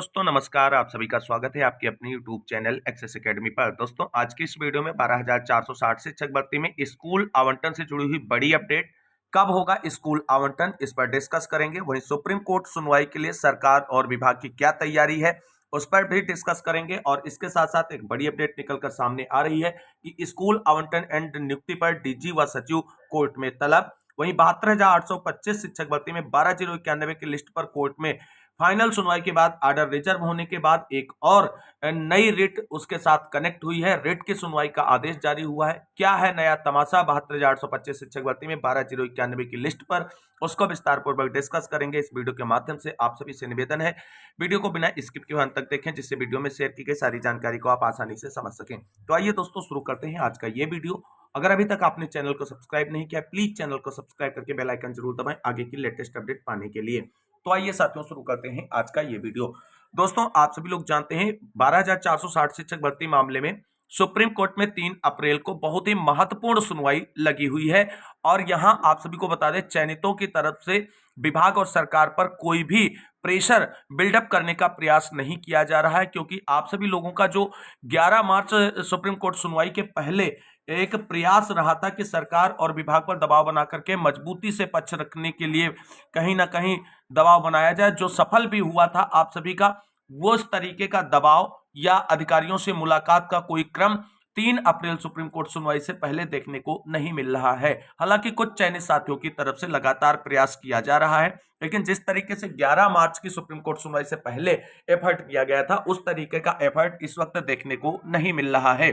दोस्तों नमस्कार, आप सभी का स्वागत है आपके अपने यूट्यूब चैनल एक्सेस एकेडमी पर। दोस्तों आज की इस वीडियो में 12,460 शिक्षक भर्ती में स्कूल आवंटन से जुड़ी हुई बड़ी अपडेट, कब होगा स्कूल आवंटन, इस पर डिस्कस करेंगे। वहीं सुप्रीम कोर्ट सुनवाई के लिए सरकार और विभाग की क्या तैयारी है, उस पर भी डिस्कस करेंगे। और इसके साथ साथ एक बड़ी अपडेट निकलकर सामने आ रही है कि स्कूल आवंटन एंड नियुक्ति पर डीजी व सचिव कोर्ट में तलब। वहीं 72,825 शिक्षक भर्ती में 12,091 की लिस्ट पर कोर्ट में फाइनल सुनवाई के बाद ऑर्डर रिजर्व होने के बाद एक और नई रिट उसके साथ कनेक्ट हुई है। रिट की सुनवाई का आदेश जारी हुआ है। क्या है नया तमाशा 72,825 शिक्षक भर्ती में 12,091 की लिस्ट पर, उसको विस्तार पूर्वक डिस्कस करेंगे इस वीडियो के माध्यम से। आप सभी से निवेदन है वीडियो को बिना स्किप किए अंत तक देखें, जिससे वीडियो में शेयर की गई सारी जानकारी को आप आसानी से समझ सकें। तो आइए दोस्तों शुरू करते हैं आज का ये वीडियो। अगर अभी तक आपने चैनल को सब्सक्राइब नहीं किया, प्लीज चैनल को सब्सक्राइब करके बेल आइकन जरूर दबाएं आगे की लेटेस्ट अपडेट पाने के लिए। तो आइए साथियों शुरू करते हैं आज का ये वीडियो। दोस्तों आप सभी लोग जानते हैं 12,460 शिक्षक भर्ती मामले में सुप्रीम कोर्ट में 3 अप्रैल को बहुत ही महत्वपूर्ण सुनवाई लगी हुई है। और यहां आप सभी को बता दें, चयनितों की तरफ से विभाग और सरकार पर कोई भी प्रेशर बिल्डअप करने का प्रयास नहीं किया जा रहा है, क्योंकि आप सभी लोगों का जो 11 मार्च सुप्रीम कोर्ट सुनवाई के पहले एक प्रयास रहा था कि सरकार और विभाग पर दबाव बना करके मजबूती से पक्ष रखने के लिए कहीं ना कहीं दबाव बनाया जाए, जो सफल भी हुआ था आप सभी का। वो उस तरीके का दबाव या अधिकारियों से मुलाकात का कोई क्रम 3 अप्रैल सुप्रीम कोर्ट सुनवाई से पहले देखने को नहीं मिल रहा है। हालांकि कुछ चयनित साथियों की तरफ से लगातार प्रयास किया जा रहा है, लेकिन जिस तरीके से 11 मार्च की सुप्रीम कोर्ट सुनवाई से पहले एफर्ट किया गया था, उस तरीके का एफर्ट इस वक्त देखने को नहीं मिल रहा है।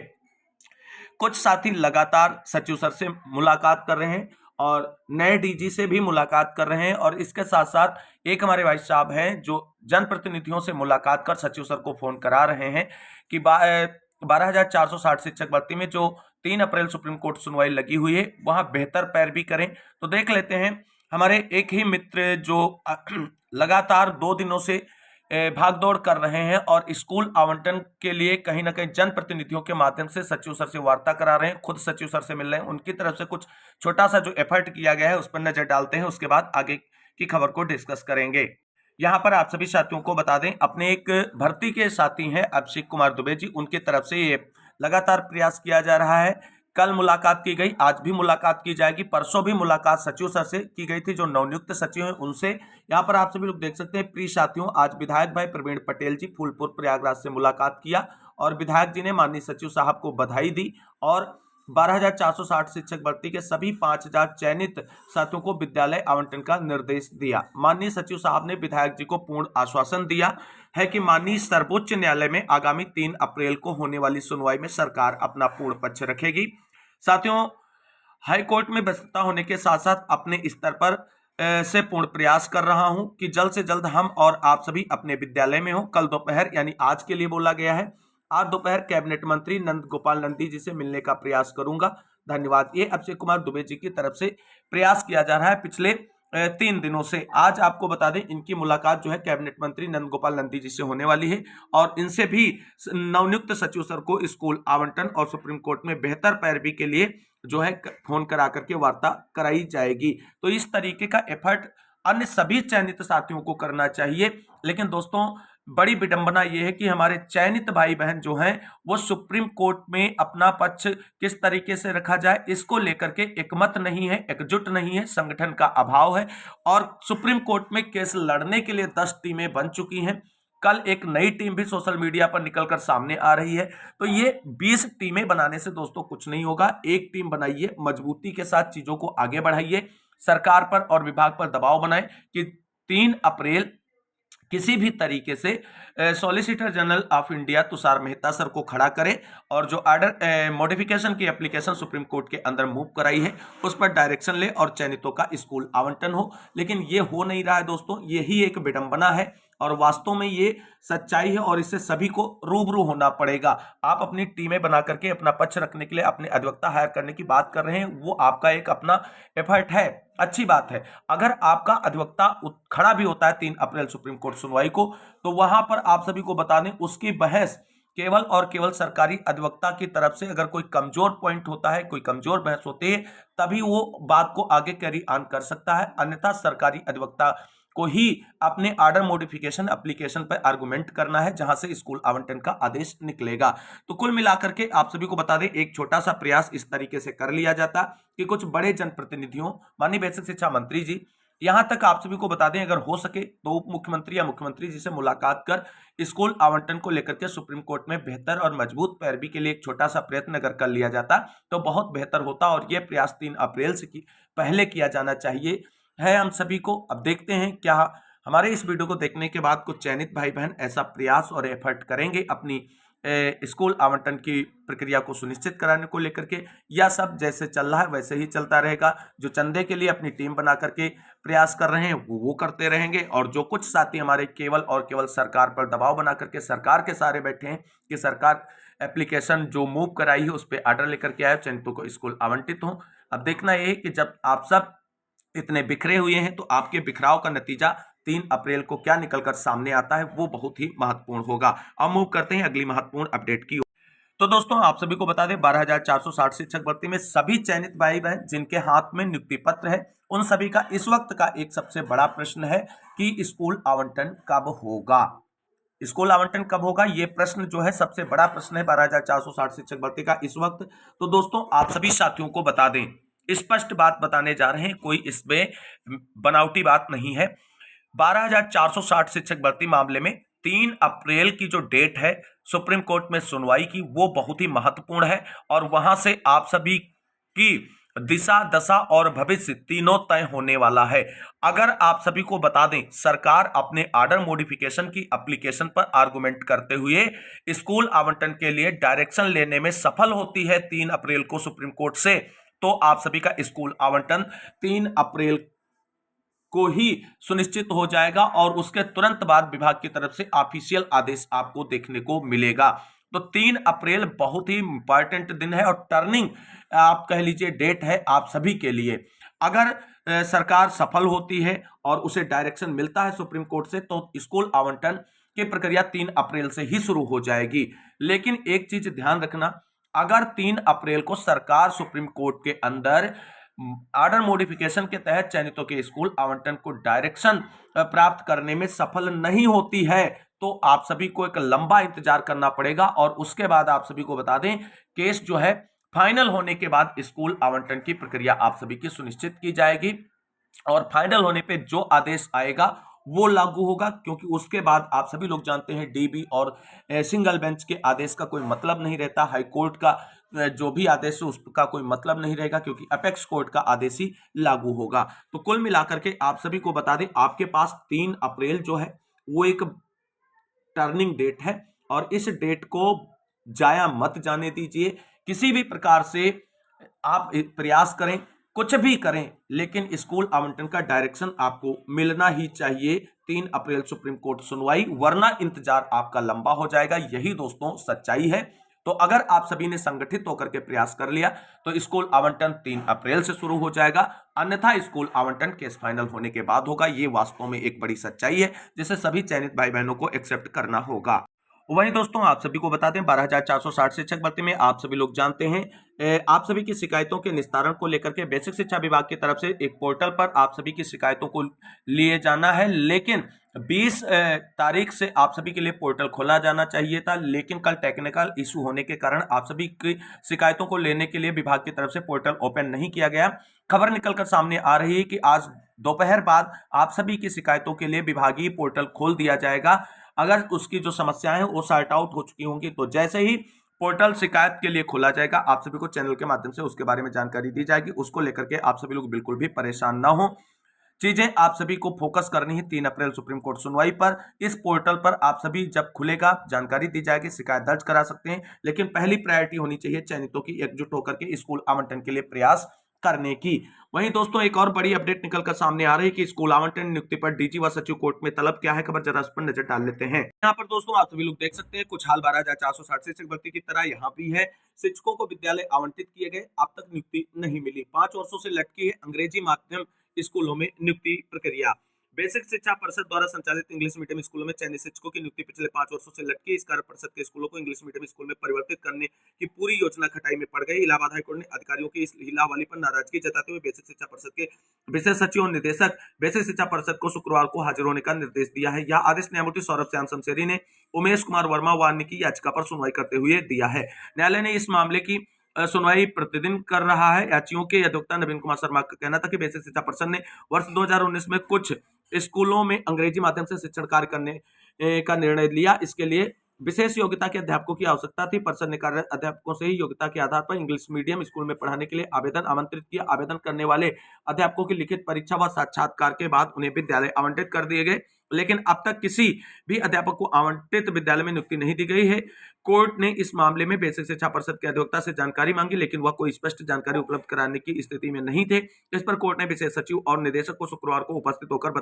कुछ साथी लगातार सचिव सर से मुलाकात कर रहे हैं और नए डीजी से भी मुलाकात कर रहे हैं, और इसके साथ साथ एक हमारे भाई साहब हैं जो जनप्रतिनिधियों से मुलाकात कर सचिव सर को फोन करा रहे हैं कि 12,460 शिक्षक भर्ती में जो 3 अप्रैल सुप्रीम कोर्ट सुनवाई लगी हुई है वहां बेहतर पैरवी करें। तो देख लेते हैं, हमारे एक ही मित्र जो लगातार 2 दिनों से भाग दौड़ कर रहे हैं और स्कूल आवंटन के लिए कहीं ना कहीं जनप्रतिनिधियों के माध्यम से सचिव सर से वार्ता करा रहे हैं, खुद सचिव सर से मिल रहे हैं। उनकी तरफ से कुछ छोटा सा जो एफर्ट किया गया है उस पर नजर डालते हैं, उसके बाद आगे की खबर को डिस्कस करेंगे। यहाँ पर आप सभी साथियों को बता दें, अपने एक भर्ती के साथी हैं अभिषेक कुमार दुबे जी, उनकी तरफ से ये लगातार प्रयास किया जा रहा है। कल मुलाकात की गई, आज भी मुलाकात की जाएगी, परसों भी मुलाकात सचिव सर से की गई थी जो नवनियुक्त सचिव हैं उनसे। यहाँ पर आप सभी लोग देख सकते हैं प्रिय साथियों, आज विधायक भाई प्रवीण पटेल जी फूलपुर प्रयागराज से मुलाकात किया और विधायक जी ने माननीय सचिव साहब को बधाई दी और 12,460 शिक्षक भर्ती के सभी 5,000 चयनित साथियों को विद्यालय आवंटन का निर्देश दिया। माननीय सचिव साहब ने विधायक जी को पूर्ण आश्वासन दिया है कि माननीय सर्वोच्च न्यायालय में आगामी 3 अप्रैल को होने वाली सुनवाई में सरकार अपना पूर्ण पक्ष रखेगी। साथियों, हाईकोर्ट में व्यस्तता होने के साथ साथ अपने स्तर पर से पूर्ण प्रयास कर रहा हूं कि जल्द से जल्द हम और आप सभी अपने विद्यालय में हो। कल दोपहर यानी आज के लिए बोला गया है, आज दोपहर कैबिनेट मंत्री नंद गोपाल नंदी जी से मिलने का प्रयास करूंगा। धन्यवाद। ये अभिषेक कुमार दुबे जी की तरफ से प्रयास किया जा रहा है पिछले 3 दिनों से। आज आपको बता दें, इनकी मुलाकात जो है कैबिनेट मंत्री नंद गोपाल नंदी जी से होने वाली है और इनसे भी नवनियुक्त सचिव सर को स्कूल आवंटन और सुप्रीम कोर्ट में बेहतर पैरवी के लिए जो है फोन करा करके वार्ता कराई जाएगी। तो इस तरीके का एफर्ट अन्य सभी चयनित साथियों को करना चाहिए। लेकिन दोस्तों, बड़ी विडंबना यह है कि हमारे चयनित भाई बहन जो हैं वो सुप्रीम कोर्ट में अपना पक्ष किस तरीके से रखा जाए इसको लेकर के एकमत नहीं है, एकजुट नहीं है, संगठन का अभाव है और सुप्रीम कोर्ट में केस लड़ने के लिए 10 टीमें बन चुकी हैं। कल एक नई टीम भी सोशल मीडिया पर निकलकर सामने आ रही है। तो ये 20 टीमें बनाने से दोस्तों कुछ नहीं होगा। एक टीम बनाइए, मजबूती के साथ चीजों को आगे बढ़ाइए, सरकार पर और विभाग पर दबाव बनाएं कि 3 अप्रैल किसी भी तरीके से solicitor general of India Tushar Mehta sir को खड़ा करे और जो ऑर्डर मॉडिफिकेशन की एप्लीकेशन सुप्रीम कोर्ट के अंदर मूव कराई है उस पर डायरेक्शन ले और चयनितों का स्कूल आवंटन हो। लेकिन ये हो नहीं रहा है दोस्तों, यही एक विडंबना है और वास्तव में ये सच्चाई है और इससे सभी को रूबरू होना पड़ेगा। आप अपनी टीमें बना करके अपना पक्ष रखने के लिए अपने अधिवक्ता हायर करने की बात कर रहे हैं, वो आपका एक अपना एफर्ट है, अच्छी बात है। अगर आपका अधिवक्ता खड़ा भी होता है 3 अप्रैल सुप्रीम कोर्ट सुनवाई को, तो वहां पर आप सभी को बता दें उसकी बहस केवल और केवल सरकारी अधिवक्ता की तरफ से अगर कोई कमजोर पॉइंट होता है, कोई कमजोर बहस होती है, तभी वो बात को आगे कैरी ऑन कर सकता है। अन्यथा सरकारी अधिवक्ता को ही अपने ऑर्डर मॉडिफिकेशन एप्लीकेशन पर आर्गुमेंट करना है, जहां से स्कूल आवंटन का आदेश निकलेगा। तो कुल मिलाकर के आप सभी को बता दें, एक छोटा सा प्रयास इस तरीके से कर लिया जाता कि कुछ बड़े जनप्रतिनिधियों, माननीय बेसिक शिक्षा मंत्री जी, यहां तक आप सभी को बता दें अगर हो सके तो उप मुख्यमंत्री या मुख्यमंत्री जी से मुलाकात कर स्कूल आवंटन को लेकर के सुप्रीम कोर्ट में बेहतर और मजबूत पैरवी के लिए एक छोटा सा प्रयत्न अगर कर लिया जाता तो बहुत बेहतर होता, और यह प्रयास 3 अप्रैल से पहले किया जाना चाहिए है हम सभी को। अब देखते हैं क्या हमारे इस वीडियो को देखने के बाद कुछ चयनित भाई बहन ऐसा प्रयास और एफर्ट करेंगे अपनी स्कूल आवंटन की प्रक्रिया को सुनिश्चित कराने को लेकर के, या सब जैसे चल रहा है वैसे ही चलता रहेगा। जो चंदे के लिए अपनी टीम बना करके प्रयास कर रहे हैं वो करते रहेंगे, और जो कुछ साथी हमारे केवल और केवल सरकार पर दबाव बना करके सरकार के सहारे बैठे हैं कि सरकार एप्लीकेशन जो मूव कराई है उस पर ऑर्डर लेकर के आए, चयनितों को स्कूल आवंटित हो। अब देखना यह है कि जब आप सब इतने बिखरे हुए हैं तो आपके बिखराव का नतीजा 3 अप्रैल को क्या निकलकर सामने आता है वो बहुत ही महत्वपूर्ण होगा। अब मूव करते हैं अगली महत्वपूर्ण अपडेट की। तो दोस्तों आप सभी को बता दें 12,460 शिक्षक भर्ती में सभी चयनित भाई बहन जिनके हाथ में नियुक्ति पत्र है उन सभी का इस वक्त का एक सबसे बड़ा प्रश्न है कि स्कूल आवंटन कब होगा। स्कूल आवंटन कब होगा, ये प्रश्न जो है सबसे बड़ा प्रश्न है 12,460 शिक्षक भर्ती का इस वक्त। तो दोस्तों आप सभी साथियों को बता दें, स्पष्ट बात बताने जा रहे हैं, कोई इसमें बनावटी बात नहीं है। 12,460 शिक्षक भर्ती मामले में 3 अप्रैल की जो डेट है सुप्रीम कोर्ट में सुनवाई की वो बहुत ही महत्वपूर्ण है, और वहां से आप सभी की दिशा दशा और भविष्य तीनों तय होने वाला है। अगर आप सभी को बता दें सरकार अपने ऑर्डर मॉडिफिकेशन की एप्लीकेशन पर आर्गुमेंट करते हुए स्कूल आवंटन के लिए डायरेक्शन लेने में सफल होती है 3 अप्रैल को सुप्रीम कोर्ट से, तो आप सभी का स्कूल आवंटन 3 अप्रैल को ही सुनिश्चित हो जाएगा, और उसके तुरंत बाद विभाग की तरफ से ऑफिशियल आदेश आपको देखने को मिलेगा। तो 3 अप्रैल बहुत ही इंपॉर्टेंट दिन है और टर्निंग आप कह लीजिए डेट है आप सभी के लिए। अगर सरकार सफल होती है और उसे डायरेक्शन मिलता है सुप्रीम कोर्ट से तो स्कूल आवंटन की प्रक्रिया 3 अप्रैल से ही शुरू हो जाएगी। लेकिन एक चीज ध्यान रखना, अगर 3 अप्रैल को सरकार सुप्रीम कोर्ट के अंदर ऑर्डर मॉडिफिकेशन के तहत चयनितों के स्कूल आवंटन को डायरेक्शन प्राप्त करने में सफल नहीं होती है तो आप सभी को एक लंबा इंतजार करना पड़ेगा, और उसके बाद आप सभी को बता दें केस जो है फाइनल होने के बाद स्कूल आवंटन की प्रक्रिया आप सभी की सुनिश्चित की जाएगी, और फाइनल होने पे जो आदेश आएगा वो लागू होगा, क्योंकि उसके बाद आप सभी लोग जानते हैं डीबी और सिंगल बेंच के आदेश का कोई मतलब नहीं रहता। हाई कोर्ट का जो भी आदेश है उसका कोई मतलब नहीं रहेगा, क्योंकि अपेक्स कोर्ट का आदेश ही लागू होगा। तो कुल मिलाकर के आप सभी को बता दें आपके पास 3 अप्रैल जो है वो एक टर्निंग डेट है, और इस डेट को जाया मत जाने दीजिए। किसी भी प्रकार से आप प्रयास करें, कुछ भी करें, लेकिन स्कूल आवंटन का डायरेक्शन आपको मिलना ही चाहिए 3 अप्रैल सुप्रीम कोर्ट सुनवाई, वरना इंतजार आपका लंबा हो जाएगा। यही दोस्तों सच्चाई है। तो अगर आप सभी ने संगठित होकर के प्रयास कर लिया तो स्कूल आवंटन 3 अप्रैल से शुरू हो जाएगा, अन्यथा स्कूल आवंटन केस फाइनल होने के बाद होगा। ये वास्तव में एक बड़ी सच्चाई है जिसे सभी चयनित भाई बहनों को एक्सेप्ट करना होगा। वहीं दोस्तों आप सभी को बता दें 12,460 शिक्षक भर्ती में आप सभी लोग जानते हैं आप सभी की शिकायतों के निस्तारण को लेकर के बेसिक शिक्षा विभाग की तरफ से एक पोर्टल पर आप सभी की शिकायतों को लिए जाना है, लेकिन 20 तारीख से आप सभी के लिए पोर्टल खोला जाना चाहिए था, लेकिन कल टेक्निकल इशू होने के कारण आप सभी की शिकायतों को लेने के लिए विभाग की तरफ से पोर्टल ओपन नहीं किया गया। खबर निकलकर सामने आ रही है कि आज दोपहर बाद आप सभी की शिकायतों के लिए विभागीय पोर्टल खोल दिया जाएगा। अगर उसकी जो समस्याएं हैं वो सॉर्ट आउट हो चुकी होंगी तो जैसे ही पोर्टल शिकायत के लिए खोला जाएगा आप सभी को चैनल के माध्यम से उसके बारे में जानकारी दी जाएगी। उसको लेकर के आप सभी लोग बिल्कुल भी परेशान ना हो। चीजें आप सभी को फोकस करनी है 3 अप्रैल सुप्रीम कोर्ट सुनवाई पर। इस पोर्टल पर आप सभी जब खुलेगा जानकारी दी जाएगी, शिकायत दर्ज करा सकते हैं, लेकिन पहली प्रायोरिटी होनी चाहिए चयनितों की एकजुट होकर के स्कूल आवंटन के लिए प्रयास करने की। वहीं दोस्तों एक और बड़ी अपडेट निकलकर सामने आ रही है कि स्कूल आवंटन नियुक्ति पर डीजी व सचिव कोर्ट में तलब क्या है, खबर जरा उस पर नजर डाल लेते हैं। यहाँ पर दोस्तों आप सभी लोग देख सकते हैं कुछ हाल 12,460 शिक्षक भर्ती की तरह यहाँ भी है। शिक्षकों को विद्यालय आवंटित किए गए, अब तक नियुक्ति नहीं मिली। 5 वर्षों से लटकी है अंग्रेजी माध्यम स्कूलों में नियुक्ति प्रक्रिया। बेसिक शिक्षा परिषद द्वारा संचालित इंग्लिश मीडियम स्कूलों में चयनित शिक्षकों की नियुक्ति पिछले 5 वर्षों से लटकी। इस कारण परिषद के स्कूलों को इंग्लिश मीडियम स्कूल में परिवर्तित करने की पूरी योजना खटाई में पड़ गई। इलाहाबाद हाईकोर्ट ने अधिकारियों की इस हीलावाली पर नाराजगी जताते हुए बेसिक शिक्षा परिषद के विशेष सचिव और निदेशक बेसिक शिक्षा परिषद को शुक्रवार को हाजिर होने का निर्देश दिया है। यह आदेश न्यायमूर्ति सौरभ श्याम शमशेरी ने उमेश कुमार वर्मा वाल्मीकि याचिका पर सुनवाई करते हुए दिया है। न्यायालय ने इस मामले की सुनवाई प्रतिदिन कर रहा है। याचियों के अधिवक्ता नवीन कुमार शर्मा का कहना था कि बेसिक शिक्षा परिषद ने वर्ष 2019 में कुछ स्कूलों में अंग्रेजी माध्यम से शिक्षण कार्य करने का निर्णय लिया। इसके लिए विशेष योग्यता के अध्यापकों की आवश्यकता थी। परिषद ने कार्यरत अध्यापकों से ही योग्यता के आधार पर इंग्लिश मीडियम स्कूल में पढ़ाने के लिए आवेदन आमंत्रित किया। आवेदन करने वाले अध्यापकों की लिखित परीक्षा व साक्षात्कार के बाद उन्हें विद्यालय आवंटित कर दिए गए, लेकिन अब तक किसी भी अध्यापक को आवंटित विद्यालय में नियुक्ति नहीं दी गई है। कोर्ट ने इस मामले में बेसिक शिक्षा परिषद के अधिवक्ता से जानकारी मांगी, लेकिन वह कोई स्पष्ट जानकारी उपलब्ध कराने की स्थिति में नहीं थे। इस पर कोर्ट ने विशेष सचिव और निदेशक को शुक्रवार को उपस्थित होकर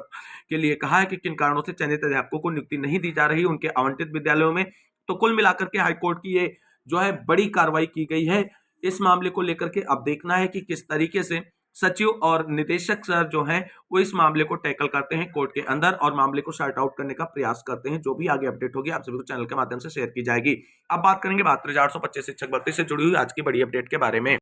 के लिए कहा है कि किन कारणों से चयनित अध्यापकों को नियुक्ति नहीं दी जा रही उनके आवंटित विद्यालयों में। तो कुल मिलाकर के हाईकोर्ट की ये जो है बड़ी कार्रवाई की गई है। इस मामले को लेकर के अब देखना है कि किस तरीके से सचिव और निदेशक सर जो हैं वो इस मामले को टैकल करते हैं कोर्ट के अंदर और मामले को सॉर्ट आउट करने का प्रयास करते हैं। जो भी आगे अपडेट होगी आप सभी को चैनल के माध्यम से शेयर की जाएगी। अब बात करेंगे 72,825 शिक्षक भर्ती से जुड़ी हुई आज की बड़ी अपडेट के बारे में।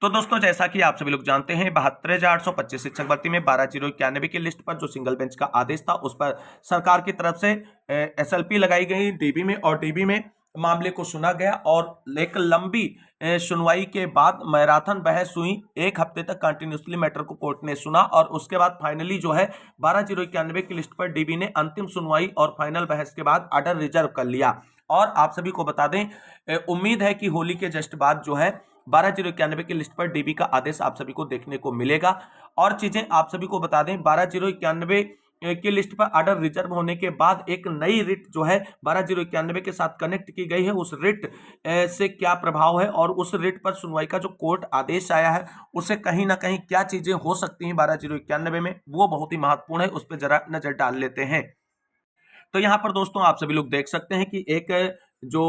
तो दोस्तों जैसा कि आप सभी लोग जानते हैं 72,825 शिक्षक भर्ती में 12,091 की लिस्ट पर जो सिंगल बेंच का आदेश था उस पर सरकार की तरफ से एसएलपी लगाई गई डीबी में, और डीबी में मामले को सुना गया और एक लंबी सुनवाई के बाद मैराथन बहस हुई। एक हफ्ते तक कंटिन्यूसली मैटर को कोर्ट ने सुना और उसके बाद फाइनली जो है 12,091 की लिस्ट पर डीबी ने अंतिम सुनवाई और फाइनल बहस के बाद ऑर्डर रिजर्व कर लिया। और आप सभी को बता दें उम्मीद है कि होली के जस्ट बाद जो है 12,091 की लिस्ट पर डीबी का आदेश आप सभी को देखने को मिलेगा। और चीजें आप सभी को बता दें 12,091 की लिस्ट पर ऑर्डर रिजर्व होने के बाद एक नई रिट जो है 12,091 के साथ कनेक्ट की गई है। उस रिट से क्या प्रभाव है और उस रिट पर सुनवाई का जो कोर्ट आदेश आया है उससे कहीं ना कहीं क्या चीजें हो सकती हैं 12,091 में, वो बहुत ही महत्वपूर्ण है। उस पर जरा नजर डाल लेते हैं। तो यहाँ पर दोस्तों आप सभी लोग देख सकते हैं कि एक जो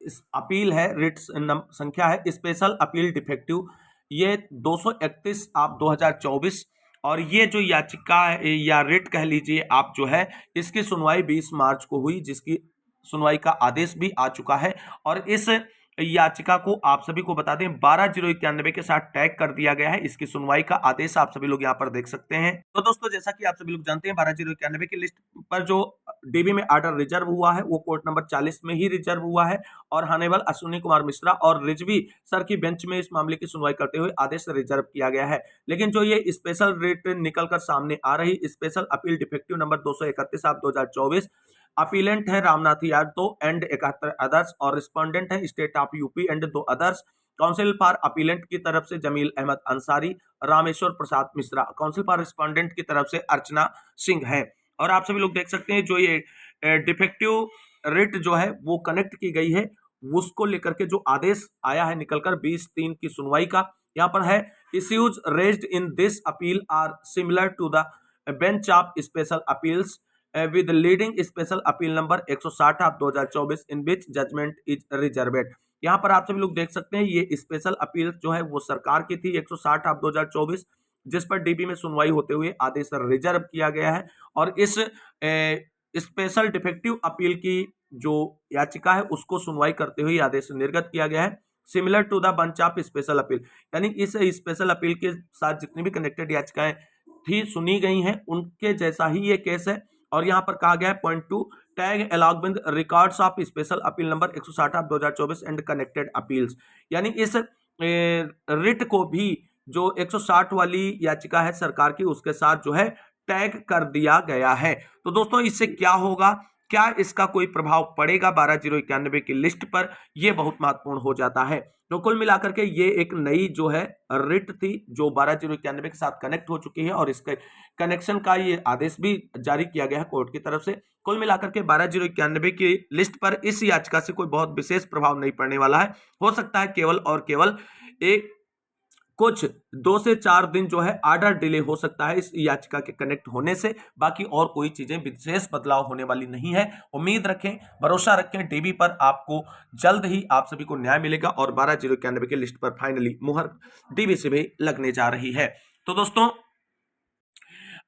इस अपील है रिट संख्या है स्पेशल अपील डिफेक्टिव, ये 231 आप 2024, और ये जो याचिका या रिट कह लीजिए आप जो है इसकी सुनवाई 20 मार्च को हुई, जिसकी सुनवाई का आदेश भी आ चुका है। और इस याचिका को आप सभी को बता दें 12,091 के साथ टैग कर दिया गया है। इसकी सुनवाई का आदेश आप सभी लोग यहाँ पर देख सकते हैं। तो दोस्तों जैसा कि आप सभी लोग जानते हैं 12,091 की लिस्ट पर जो डीबी में ऑर्डर रिजर्व हुआ है वो कोर्ट नंबर 40 में ही रिजर्व हुआ है और हानेवल अश्विनी कुमार मिश्रा और रिजवी सर की बेंच में इस मामले की सुनवाई करते हुए आदेश रिजर्व किया गया है। लेकिन जो ये स्पेशल रिट निकलकर सामने आ रही स्पेशल अपील डिफेक्टिव नंबर 231 आप 2024, अपीलेंट है रामनाथ यादव एंड 71 अदर्स और रिस्पोंडेंट है state of UP and 2 others. Council for appellate की तरफ से Jameel Ahmad Ansari, Rameshwar Prasad Mishra. Council for respondent की तरफ से अर्चना सिंह है। और आप सभी लोग देख सकते हैं जो ये डिफेक्टिव रिट जो है वो कनेक्ट की गई है, उसको लेकर के जो आदेश आया है निकलकर 20/3 की सुनवाई का, यहाँ पर है issues raised in this appeal are similar to the bench of special appeals with leading special appeal number 160 of 2024 in which judgment is reserved। यहाँ पर आप सभी लोग देख सकते हैं ये स्पेशल अपील जो है वो सरकार की थी 160 आप 2024, जिस पर डीबी में सुनवाई होते हुए आदेश रिजर्व किया गया है। और इस स्पेशल डिफेक्टिव अपील की जो याचिका है उसको सुनवाई करते हुए आदेश निर्गत किया गया है similar to the bunch of special appeal, यानी इस स्पेशल अपील के साथ जितनी भी कनेक्टेड याचिकाएं थी सुनी गई हैं उनके जैसा ही ये केस है। और यहाँ पर कहा गया है point 2 tag along with records of special appeal number 160 ऑफ 2024 एंड कनेक्टेड अपील्स, यानी इस रिट को भी जो 160 वाली याचिका है सरकार की उसके साथ जो है टैग कर दिया गया है। तो दोस्तों इससे क्या होगा, क्या इसका कोई प्रभाव पड़ेगा 12,091 की लिस्ट पर, यह बहुत महत्वपूर्ण हो जाता है। तो कुल मिलाकर के ये एक नई जो है रिट थी जो 12,091 के साथ कनेक्ट हो चुकी है और इसके कनेक्शन का ये आदेश भी जारी किया गया है कोर्ट की तरफ से। कुल मिलाकर के 12,091 की लिस्ट पर इस याचिका से कोई बहुत विशेष प्रभाव नहीं पड़ने वाला है। हो सकता है केवल और केवल एक कुछ 2 से 4 दिन जो है ऑर्डर डिले हो सकता है इस याचिका के कनेक्ट होने से, बाकी और कोई चीजें विशेष बदलाव होने वाली नहीं है। उम्मीद रखें, भरोसा रखें डीबी पर, आपको जल्द ही आप सभी को न्याय मिलेगा और 12,091 की लिस्ट पर फाइनली मुहर डीबी से भी लगने जा रही है। तो दोस्तों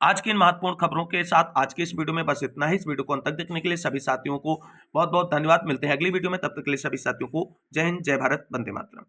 आज की इन महत्वपूर्ण खबरों के साथ आज के इस वीडियो में बस इतना ही। इस वीडियो को अंत तक देखने के लिए सभी साथियों को बहुत बहुत धन्यवाद। मिलते हैं अगली वीडियो में, तब तक के लिए सभी साथियों को जय हिंद, जय भारत, वंदे मातरम।